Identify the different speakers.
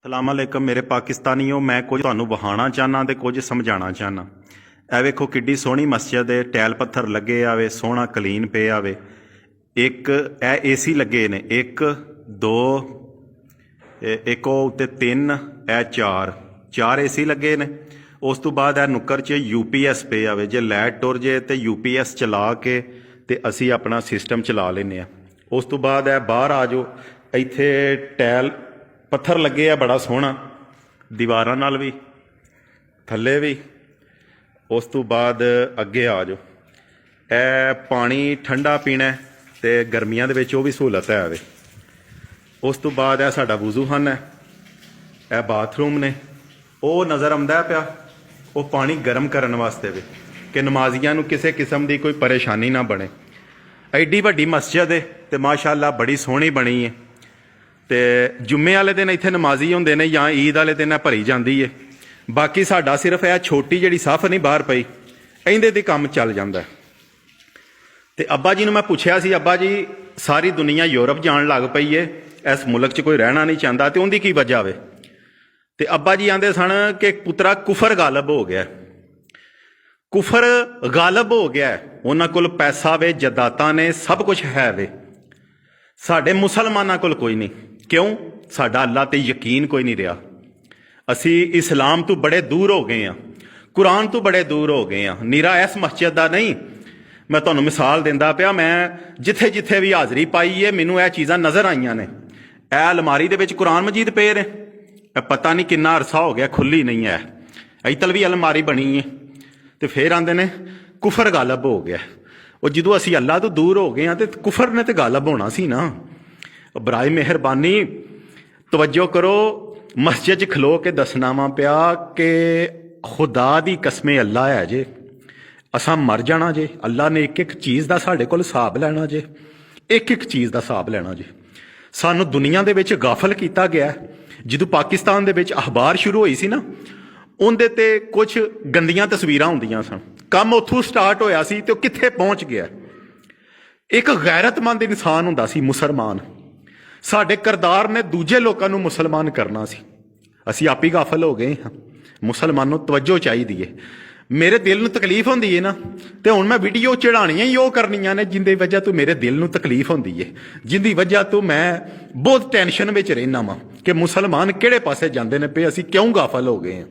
Speaker 1: ਸਲਾਮੁਅਲੈਕਮ ਮੇਰੇ ਪਾਕਿਸਤਾਨੀਓ। मैं कुछ ਤੁਹਾਨੂੰ ਵਿਖਾਉਣਾ ਚਾਹਨਾ ਤੇ ਕੁਝ ਸਮਝਾਉਣਾ ਚਾਹਨਾ। ਇਹ ਵੇਖੋ ਕਿੱਡੀ ਸੋਹਣੀ ਮਸਜਿਦ ਹੈ, ਟੈਲ ਪੱਥਰ ਲੱਗੇ ਆਵੇ, ਸੋਹਣਾ ਕਲੀਨ ਪਿਆ ਆਵੇ। ਇੱਕ ਇਹ ਏਸੀ ਲੱਗੇ ਨੇ, ਇੱਕ ਦੋ ਇੱਕ ਉਹ ਉੱਤੇ ਤਿੰਨ, ਇਹ ਚਾਰ ਏਸੀ ਲੱਗੇ ਨੇ। ਉਸ ਤੋਂ ਬਾਅਦ ਇਹ ਨੁੱਕਰ 'ਚ UPS ਪਏ ਆਵੇ। ਜੇ ਲਾਈਟ ਟੁਰ ਜੇ ਤੇ UPS ਚਲਾ ਕੇ ਤੇ ਅਸੀਂ ਆਪਣਾ ਸਿਸਟਮ ਚਲਾ ਲੈਂਦੇ ਹਾਂ। ਉਸ ਤੋਂ ਬਾਅਦ ਇਹ ਬਾਹਰ ਆ ਜਾਓ, ਇੱਥੇ ਟੈਲ पत्थर लगे आ बड़ा सोहना, दीवारां नाल भी थल्ले भी। उस तो बाद अगे आ जाओ, ए पानी ठंडा पीना ते गर्मियां दे विच ओह भी सहूलत है आवे। उस तो बाद ए साडा वुजूखाना है, ए बाथरूम ने। ओह नज़र आउंदा पिया ओह पानी गर्म करन वास्ते वे कि नमाजियां नूं किसी किस्म की कोई परेशानी ना बने। एड्डी वड्डी मस्जिद है ते माशाअल्लाह बड़ी सोहनी बनी है। तो जुम्मे वाले दिन इत्थे नमाजी होंदे ने या ईद वाले दिन भरी जाती है। बाकी साडा सिर्फ यह छोटी जिहड़ी सफ नहीं बाहर पई, इहदे ते काम चल जांदा है। ते अब्बा जी नूं मैं पुछया सी, अब्बा जी सारी दुनिया यूरोप जाण लग पई है, इस मुल्क च कोई रहना नहीं चाहता, तो उहदी की वजह वे? ते अब्बा जी आंदे सन कि पुत्रा कुफर गालब हो गया, कुफर गालब हो गया। उन्हां कोल पैसा वे, जदातां ने, सब कुछ है वे। साडे मुसलमानां कोल कोई नहीं। क्यों? साडा अल्लाह ते यकीन कोई नहीं रहा। असी इस्लाम तो बड़े दूर हो गए हैं, कुरान तो बड़े दूर हो गए हैं। निरा इस मस्जिद का नहीं, मैं तुहानूं मिसाल दिंदा पिया। मैं जिथे जिथे भी हाज़री पाई है मैनूं यह चीज़ां नज़र आईयां ने। यह अलमारी दे विच कुरान मजीद पे ने, पता नहीं कितना अरसा हो गया खुली नहीं है। इतल भी अलमारी बनी है। तो फिर आंदे ने कुफर गालब हो गया। और जो असी अल्लाह तो दूर हो गए हैं तो कुफर ने तो गालब होना सी ना। बराए मेहरबानी तवज्जो करो, मस्जिद च खलो के दसना वा पिया कि खुदा दी कसमें अल्लाह है जे, असां मर जाना जे। अल्लाह ने एक एक चीज़ का साढ़े कोल हिसाब लैना जे, एक एक चीज़ का हिसाब लैना जे। सानू दुनिया दे विच गाफल किया गया। जो पाकिस्तान दे विच अखबार शुरू हुई सी ना, उहदे ते कुछ गंदियां तस्वीरां हुंदियां सन। काम उत्थों स्टार्ट होया सी ते कित्थे पहुंच गया। एक गैरतमंद इंसान हुंदा सी मुसलमान, साडे करदार ने दूजे लोगों को मुसलमान करना सी। असी आप ही गाफल हो गए हाँ। मुसलमानों तवज्जो चाहिए है। मेरे दिल में तकलीफ होंदी है ना, तो हुण मैं वीडियो चढ़ानियां ही वो करनियां ने जिंदी वजह तो मेरे दिल में तकलीफ होंदी है, जिंदी वजह तो मैं बहुत टेंशन में रहना वा कि मुसलमान किहड़े पासे जांदे ने पे, असी क्यों गाफल हो गए हैं।